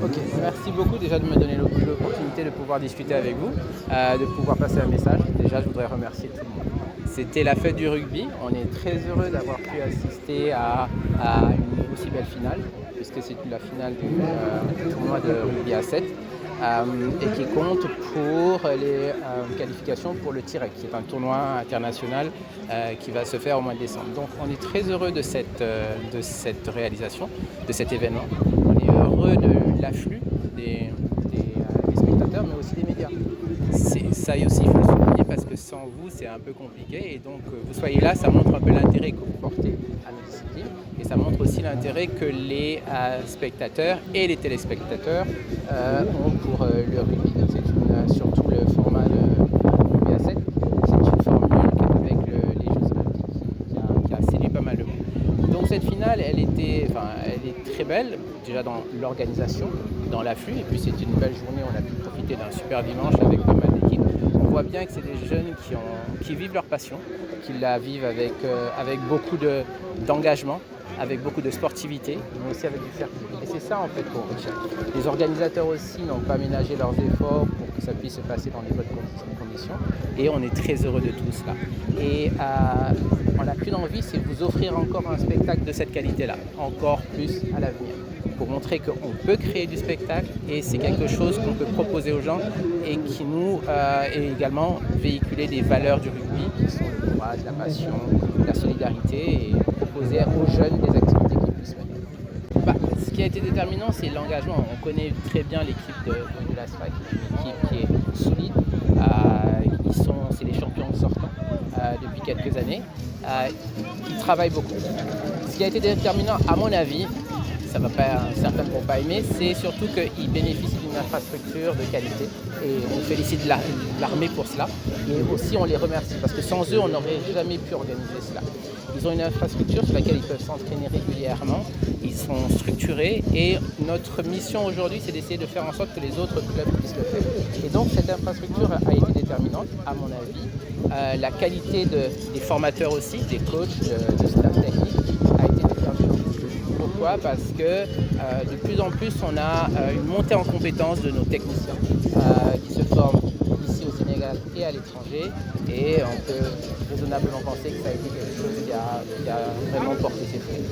Ok, merci beaucoup déjà de me donner l'opportunité de pouvoir discuter avec vous, de pouvoir passer un message. Déjà, je voudrais remercier tout le monde. C'était la fête du rugby. On est très heureux d'avoir pu assister à une aussi belle finale, puisque c'est la finale du tournoi de rugby à 7 et qui compte pour les qualifications pour le TIREC, qui est un tournoi international qui va se faire au mois de décembre. Donc on est très heureux de cette réalisation, de cet événement. On est heureux de l'afflux des spectateurs, mais aussi des médias. Ça aussi, il faut le souligner parce que sans vous, c'est un peu compliqué. Et donc, vous soyez là, ça montre un peu l'intérêt que vous portez à nos disciplines. Et ça montre aussi l'intérêt que les spectateurs et les téléspectateurs ont pour le rugby. Surtout le format de rugby à 7. C'est une formule avec les Jeux Olympiques qui a séduit pas mal de monde. Donc cette finale, elle est très belle, déjà dans l'organisation, dans l'afflux. Et puis c'est une belle journée, on a pu profiter d'un super dimanche avec pas mal d'équipes. On voit bien que c'est des jeunes qui vivent leur passion, qui la vivent avec beaucoup d'engagement, avec beaucoup de sportivité, mais aussi avec du fair-play. Et c'est ça en fait qu'on recherche. Les organisateurs aussi n'ont pas ménagé leurs efforts pour que ça puisse se passer dans les bonnes conditions. Et on est très heureux de tout cela. Et on n'a qu'une envie, c'est vous offrir encore un spectacle de cette qualité-là, encore plus à l'avenir, pour montrer qu'on peut créer du spectacle et c'est quelque chose qu'on peut proposer aux gens et qui nous et également véhiculer des valeurs du rugby qui sont le courage, la passion, la solidarité et proposer aux jeunes des activités qu'ils puissent mener. Ce qui a été déterminant, c'est l'engagement. On connaît très bien l'équipe de la SFAC, une équipe qui est solide. C'est les champions sortants depuis quelques années. Ils travaillent beaucoup. Ce qui a été déterminant, à mon avis, certains ne vont pas aimer, c'est surtout qu'ils bénéficient d'une infrastructure de qualité et on félicite l'armée pour cela et aussi on les remercie parce que sans eux on n'aurait jamais pu organiser cela. Ils ont une infrastructure sur laquelle ils peuvent s'entraîner régulièrement, ils sont structurés et notre mission aujourd'hui c'est d'essayer de faire en sorte que les autres clubs puissent le faire. Et donc cette infrastructure a été déterminante à mon avis. La qualité des formateurs aussi, des coachs, de staff technique a été déterminante. Pourquoi ? Parce que de plus en plus, on a une montée en compétences de nos techniciens qui se forment ici au Sénégal et à l'étranger. Et on peut raisonnablement penser que ça a été quelque chose qui a vraiment porté ses fruits.